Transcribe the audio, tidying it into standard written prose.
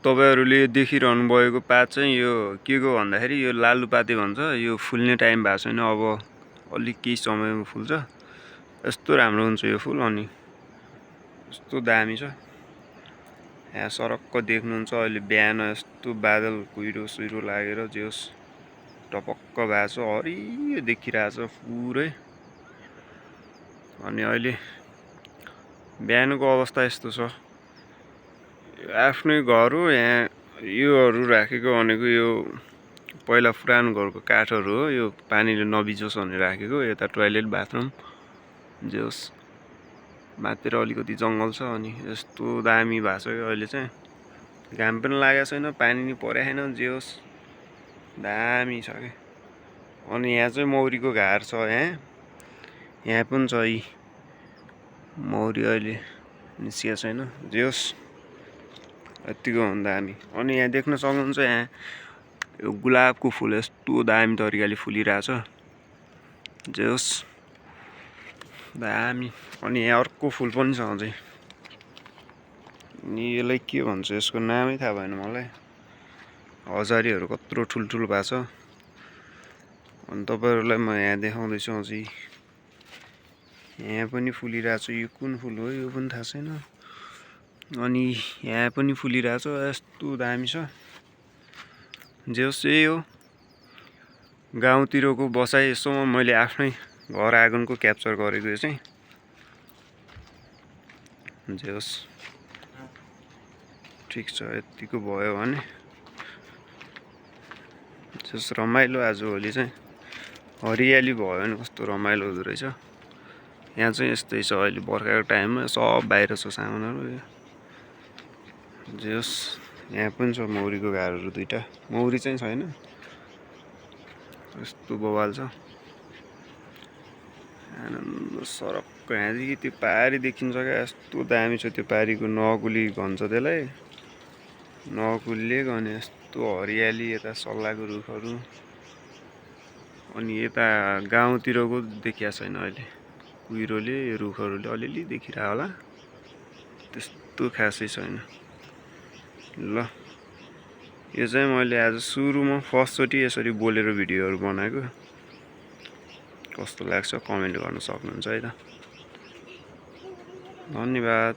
तपाईहरुले देखिरहनु भएको पात चाहिँ यो के को भन्दाखेरि यो लालुपाते भन्छ। यो फुल्ने टाइम भएको छैन, अब अलि केही समयमा फुल्छ। यस्तो राम्रो हुन्छ यो फुल, अनि यस्तो दामी छ। यहाँ सरक्क देख्नुहुन्छ अहिले बिहान यस्तो बादल कुइरो सुइरो लागेर जेस टपक्क भएको छ, हरियो देखिरहेछ पुरै। अनि अहिले बिहानको अवस्था यस्तो छ। आफ्नै घर हो, यहाँ योहरू राखेको भनेको यो पहिला पुरानो घरको काठहरू हो। यो पानीले नभिजोस् भनेर राखेको। यता टोयलेट बाथरुम जोस् मातिर अलिकति जङ्गल छ। अनि यस्तो दामी भएको छ कि अहिले चाहिँ घाम पनि लागेको छैन, पानी नि परेको छैन, जे होस् दामी छ के। अनि यहाँ चाहिँ मौरीको घार छ। यहाँ पनि छ यी मौरी, अहिले निस्केको छैन, जे होस् यतिको हो दामी। अनि यहाँ देख्न सक्नुहुन्छ यहाँ यो गुलाबको फुल यस्तो दामी तरिकाले फुलिरहेछ, जे होस् दामी। अनि यहाँ अर्को फुल पनि छ अझै, अनि यसलाई के भन्छ यसको नामै थाहा भएन मलाई। हजारीहरू कत्रो ठुल्ठुलो भएको छ। अनि तपाईहरुलाई म यहाँ देखाउँदैछु अझै। यहाँ पनि फुलिरहेछ, यो कुन फुल हो यो पनि थाहा छैन। अनि यहाँ पनि फुलिरहेछ, यस्तो दामी छ, जे होस् यही हो गाउँतिरको बसाइ। यसोमा मैले आफ्नै घर आँगनको क्याप्चर गरेको यो चाहिँ, जे होस् ठिक छ। यतिको भयो भने जस रमाइलो आजभोलि चाहिँ हरियाली भयो भने कस्तो रमाइलो हुँदो रहेछ। यहाँ चाहिँ यस्तै छ, अहिले बर्खाको टाइममा सब बाहिर छ सामानहरू। जे होस् यहाँ पनि छ मौरीको घरहरू दुईटा, मौरी चाहिँ छैन, यस्तो बवाल छ। आनन्द सरक्क यहाँदेखि त्यो पारी देखिन्छ क्या, यस्तो दामी छ त्यो पारीको नकुली भन्छ त्यसलाई, नकुलिएको। अनि यस्तो हरियाली, यता सल्लाको रुखहरू। अनि यता गाउँतिरको देखिया छैन अहिले, कुहिरोले रुखहरूले अलिअलि देखिरह होला, त्यस्तो खासै छैन। ल यो चाहिँ मैले आज सुरुमा फर्स्टचोटि यसरी बोलेर भिडियोहरू बनाएको। कस्तो लाग्छ कमेन्ट गर्न सक्नुहुन्छ है त। धन्यवाद।